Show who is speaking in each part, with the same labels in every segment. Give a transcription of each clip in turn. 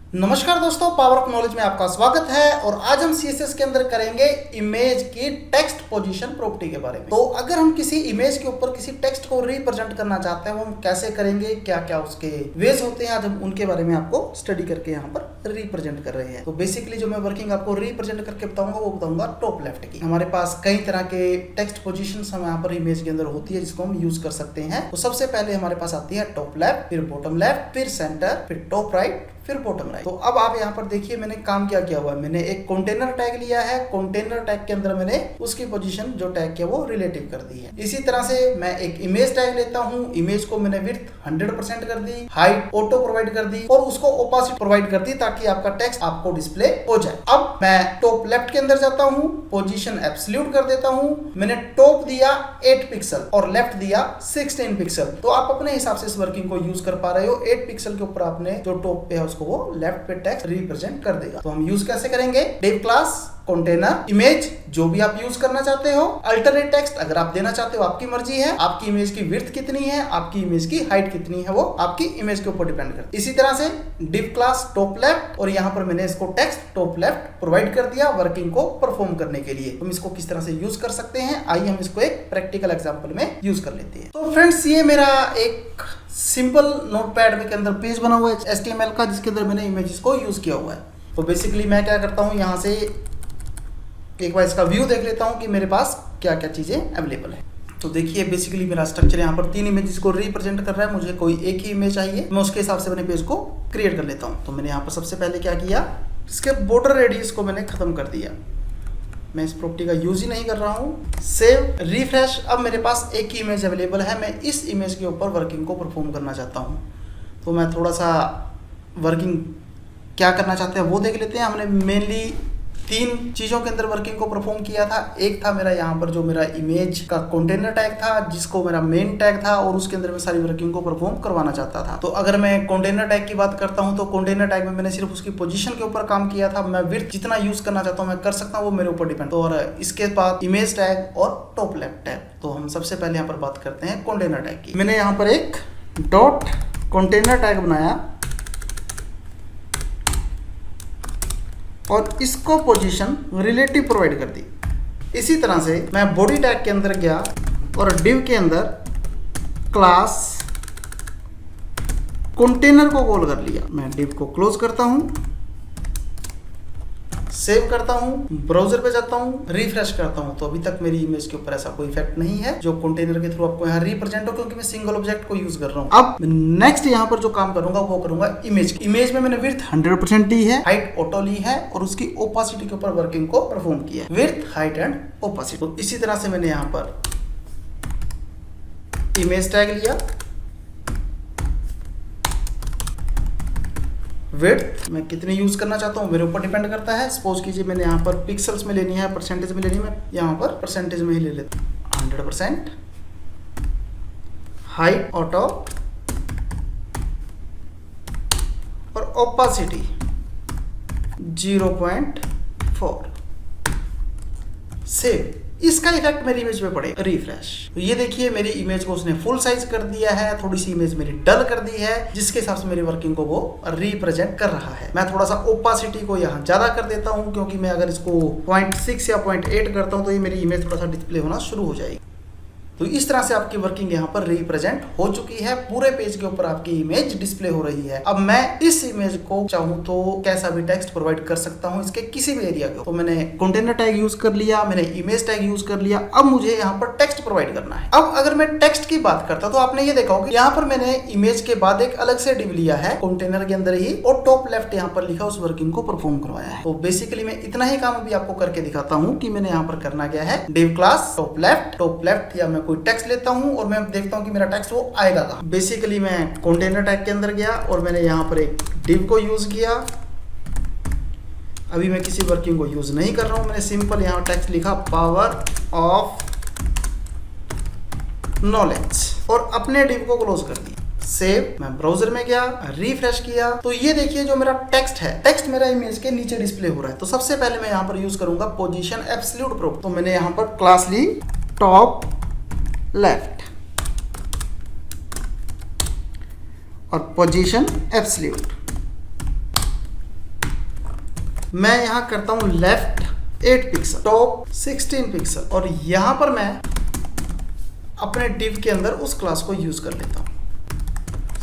Speaker 1: नमस्कार दोस्तों, power of knowledge में आपका स्वागत है। और आज हम सीएसएस के अंदर करेंगे इमेज की टेक्स्ट पोजीशन प्रॉपर्टी के बारे में। तो अगर हम किसी इमेज के ऊपर किसी टेक्स्ट को रिप्रेजेंट करना चाहते हैं, वो हम कैसे करेंगे, क्या क्या उसके वेज होते हैं, आज हम उनके बारे में आपको स्टडी करके यहाँ पर रिप्रेजेंट कर रहे हैं। तो बेसिकली जो मैं वर्किंग आपको रिप्रेजेंट करके बताऊंगा वो बताऊंगा टॉप लेफ्ट की। हमारे पास कई तरह के टेक्स्ट पोजीशन हम यहाँ पर इमेज के अंदर होती है जिसको हम यूज कर सकते हैं। तो सबसे पहले हमारे पास आती है टॉप लेफ्ट, फिर बॉटम लेफ्ट, फिर सेंटर, फिर टॉप राइट, फिर बॉटम राइट। तो अब आप यहाँ पर देखिए मैंने काम क्या किया हुआ है। मैंने एक कंटेनर टैग लिया है, कंटेनर टैग के अंदर मैंने उसकी पोजीशन जो टैग किया वो रिलेटिव कर दी है। इसी तरह से मैं एक इमेज टैग लेता हूँ, इमेज को मैंने विड्थ 100% कर दी, हाइट ऑटो प्रोवाइड कर दी और उसको ओपासिटी प्रोवाइड कर दी ताकि आपका टेक्स्ट आपको डिस्प्ले हो जाए। अब मैं टॉप लेफ्ट के अंदर जाता हूँ, पोजीशन एब्सोल्यूट कर देता हूँ। मैंने टॉप दिया 8 पिक्सल और लेफ्ट दिया 16 पिक्सल। तो आप अपने हिसाब से इस वर्किंग को यूज कर पा रहे हो। 8 पिक्सल के ऊपर आपने जो टॉप पे है उसको वो लेफ्ट पे टेक्स्ट रिप्रेजेंट कर देगा। तो हम यूज कैसे करेंगे? डिव क्लास, कंटेनर, इमेज, जो भी आप यूज करना चाहते हो। अल्टरनेट टेक्स्ट अगर आप देना चाहते हो आपकी मर्जी है। आपकी इमेज की विड्थ कितनी है, आपकी इमेज की हाइट कितनी है, वो आपकी इमेज के ऊपर डिपेंड करता है। इसी तरह से डिव क्लास टॉप लेफ्ट और यहाँ पर मैंने इसको टेक्स्ट टॉप लेफ्ट प्रोवाइड कर दिया वर्किंग को परफॉर्म करने के लिए। हम इसको किस तरह से यूज कर सकते हैं, आइए हम इसको एक प्रैक्टिकल एग्जांपल में यूज कर लेते हैं। तो फ्रेंड्स, ये मेरा एक सिंपल नोटपैड के अंदर पेज बना हुआ है HTML का, जिसके अंदर मैंने इमेजेस को यूज किया हुआ है। तो बेसिकली मैं क्या करता हूँ, यहाँ से एक बार इसका व्यू देख लेता हूँ कि मेरे पास क्या क्या चीजें अवेलेबल है। तो देखिए बेसिकली मेरा स्ट्रक्चर यहाँ पर 3 इमेजेस को रिप्रेजेंट कर रहा है। मुझे कोई एक ही इमेज चाहिए, मैं उसके हिसाब से अपने पेज को क्रिएट कर लेता हूँ। तो मैंने यहाँ पर सबसे पहले क्या किया, इसके बॉर्डर रेडियस को मैंने खत्म कर दिया। मैं इस प्रॉपर्टी का यूज ही नहीं कर रहा हूँ। Save, refresh. अब मेरे पास एक ही इमेज अवेलेबल है, मैं इस इमेज के ऊपर वर्किंग को परफॉर्म करना चाहता हूँ। तो मैं थोड़ा सा वर्किंग क्या करना चाहते हैं वो देख लेते हैं। हमने मेनली 3 चीज़ों के अंदर वर्किंग को परफॉर्म किया था। एक था मेरा यहाँ पर जो मेरा इमेज का कंटेनर टैग था, जिसको मेरा मेन टैग था, और उसके अंदर मैं सारी वर्किंग को परफॉर्म करवाना चाहता था। तो अगर मैं कंटेनर टैग की बात करता हूँ तो कंटेनर टैग में मैंने सिर्फ उसकी पोजीशन के ऊपर काम किया था। मैं विड्थ जितना यूज करना चाहता हूँ मैं कर सकता हूँ, वो मेरे ऊपर डिपेंड। और इसके बाद इमेज टैग और टॉप लेफ्ट टैग। तो हम सबसे पहले यहाँ पर बात करते हैं कंटेनर टैग की। मैंने यहाँ पर एक डॉट कंटेनर टैग बनाया और इसको पोजीशन रिलेटिव प्रोवाइड कर दी। इसी तरह से मैं बॉडी टैग के अंदर गया और डिव के अंदर क्लास कंटेनर को कॉल कर लिया। मैं डिव को क्लोज करता हूं, सेव करता हूं, ब्राउजर पे जाता हूं, रिफ्रेश करता हूं। तो अभी तक मेरी इमेज के ऊपर ऐसा कोई इफेक्ट नहीं है जो कंटेनर के थ्रू आपको यहाँ रिप्रेजेंट हो, क्योंकि मैं सिंगल ऑब्जेक्ट को यूज कर रहा हूँ। अब नेक्स्ट यहाँ पर जो काम करूंगा वो करूंगा इमेज में मैंने विड्थ 100% दी है, हाइट ऑटो ली है और उसकी ओपासिटी के ऊपर वर्किंग को परफॉर्म किया है, विड्थ, हाइट एंड ओपासिटी। तो इसी तरह से मैंने यहाँ पर इमेज टैग लिया, विड्थ मैं कितनी यूज करना चाहता हूँ मेरे ऊपर डिपेंड करता है। सपोज कीजिए मैंने यहाँ पर पिक्सल्स में लेनी है, परसेंटेज में लेनी है, मैं यहाँ पर परसेंटेज में ही ले लेता हूँ 100%, हाइट ऑटो और ओपासिटी 0.4। सेव। इसका इफेक्ट मेरी इमेज पे पड़ेगा। रिफ्रेश। तो ये देखिए मेरी इमेज को उसने फुल साइज कर दिया है, थोड़ी सी इमेज मेरी डल कर दी है, जिसके हिसाब से मेरी वर्किंग को वो रिप्रेजेंट कर रहा है। मैं थोड़ा सा ओपासिटी को यहाँ ज्यादा कर देता हूँ, क्योंकि मैं अगर इसको 0.6 या 0.8 करता हूँ तो ये मेरी इमेज थोड़ा सा डिस्प्ले होना शुरू हो जाएगी। तो इस तरह से आपकी वर्किंग यहाँ पर रिप्रेजेंट हो चुकी है, पूरे पेज के ऊपर आपकी इमेज डिस्प्ले हो रही है। अब मैं इस इमेज को चाहूँ तो कैसा भी टेक्स्ट प्रोवाइड कर सकता हूँ इसके किसी भी एरिया को। तो मैंने कंटेनर टैग यूज कर लिया, मैंने इमेज टैग यूज कर लिया। अब मुझे यहाँ पर टेक्स्ट प्रोवाइड करना है। अब अगर मैं टेक्स्ट की बात करता तो आपने ये देखा होगा यहाँ पर मैंने इमेज के बाद एक अलग से डिव लिया है कंटेनर के अंदर ही, और टॉप लेफ्ट यहाँ पर लिखा उस वर्किंग को परफॉर्म करवाया है। तो बेसिकली मैं इतना ही काम अभी आपको करके दिखाता हूँ कि मैंने यहाँ पर करना क्या है। डिव क्लास टॉप लेफ्ट या मैं कोई टेक्स्ट लेता हूँ और मैं देखता हूँ कि मेरा टेक्स्ट वो आएगा कहाँ। बेसिकली मैं कंटेनर टैग के अंदर गया और मैंने यहाँ पर एक डिव को यूज किया। अभी मैं किसी वर्किंग को यूज नहीं कर रहा हूँ, मैंने सिंपल यहाँ टेक्स्ट लिखा पावर ऑफ नॉलेज और अपने डिव को क्लोज कर दिया। सेव। मैं ब्राउजर में गया, रिफ्रेश किया, तो ये देखिए जो मेरा टेक्स्ट है, टेक्स्ट मेरा इमेज के नीचे डिस्प्ले हो रहा है। तो सबसे पहले मैं यहाँ पर यूज करूंगा पोजीशन एब्सोल्यूट प्रोप। तो मैंने यहाँ पर क्लास ली टॉप लेफ्ट और पोजीशन एब्सोल्यूट। मैं यहाँ करता हूँ लेफ्ट 8 पिक्सल, टॉप 16 पिक्सल, और यहाँ पर मैं अपने डिव के अंदर उस क्लास को यूज कर लेता हूँ।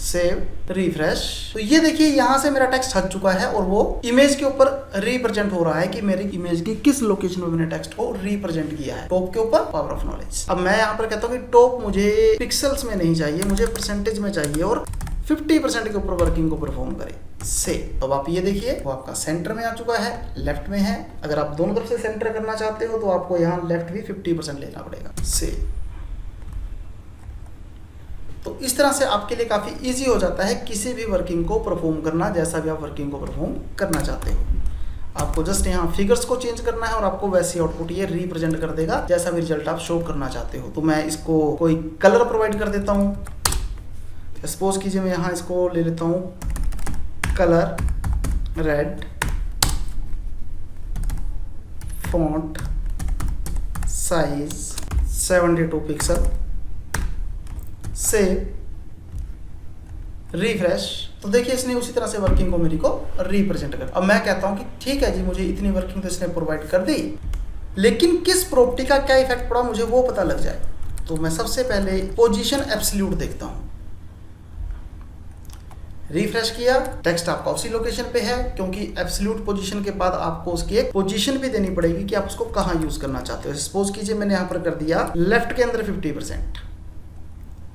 Speaker 1: Save, refresh. तो ये देखिए यहाँ से मेरा टेक्स्ट हट चुका है और वो इमेज के ऊपर रिप्रेजेंट हो रहा है कि मेरी इमेज की किस लोकेशन में मैंने टेक्स्ट को रिप्रेजेंट किया है। टॉप के ऊपर पावर ऑफ नॉलेज। अब मैं यहाँ पर कहता हूँ कि टॉप मुझे पिक्सल्स में नहीं चाहिए, मुझे परसेंटेज में चाहिए और 50% के ऊपर वर्किंग को परफॉर्म करे। सेव। अब आप ये देखिए वो आपका सेंटर में आ चुका है, लेफ्ट में है। अगर आप दोनों तरफ से सेंटर करना चाहते हो तो आपको यहाँ लेफ्ट भी 50% लेना पड़ेगा। सेव। तो इस तरह से आपके लिए काफी इजी हो जाता है किसी भी वर्किंग को परफॉर्म करना, जैसा भी आप वर्किंग को परफॉर्म करना चाहते हो। आपको जस्ट यहाँ फिगर्स को चेंज करना है और आपको वैसी आउटपुट ये रिप्रेजेंट कर देगा जैसा भी रिजल्ट आप शो करना चाहते हो। तो मैं इसको कोई कलर प्रोवाइड कर देता हूँ। सपोज कीजिए मैं यहाँ इसको ले लेता हूँ colour red, font size 72 pixel, save, refresh. तो देखिए इसने उसी तरह से वर्किंग को मेरी को रिप्रेजेंट कर। अब मैं कहता हूं कि ठीक है जी, मुझे इतनी वर्किंग तो इसने प्रोवाइड कर दी, लेकिन किस प्रॉपर्टी का क्या इफेक्ट पड़ा मुझे वो पता लग जाए। तो मैं सबसे पहले पोजीशन एब्सोल्यूट देखता हूं। रिफ्रेश किया, टेक्स्ट आपका उसी लोकेशन पे है, क्योंकि एब्सोल्यूट पोजीशन के बाद आपको उसकी एक पोजीशन भी देनी पड़ेगी कि आप उसको कहां यूज करना चाहते हो। सपोज कीजिए मैंने यहां पर कर दिया लेफ्ट के अंदर 50%।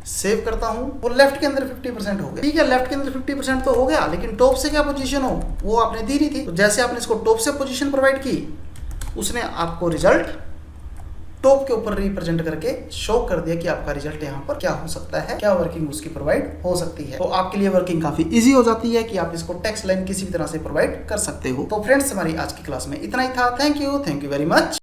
Speaker 1: सेव करता हूं, वो लेफ्ट के अंदर 50% हो गया। ठीक है, लेफ्ट के अंदर 50% तो हो गया, लेकिन टॉप से क्या पोजीशन हो वो आपने दी नहीं थी। तो जैसे आपने इसको टॉप से पोजीशन प्रोवाइड की, उसने आपको रिजल्ट टॉप के ऊपर रिप्रेजेंट करके शो कर दिया कि आपका रिजल्ट यहाँ पर क्या हो सकता है, क्या वर्किंग उसकी प्रोवाइड हो सकती है। तो आपके लिए वर्किंग काफी इजी हो जाती है कि आप इसको टेक्स्ट लाइन किसी भी तरह से प्रोवाइड कर सकते हो। तो फ्रेंड्स, हमारी आज की क्लास में इतना ही था। Thank you very much.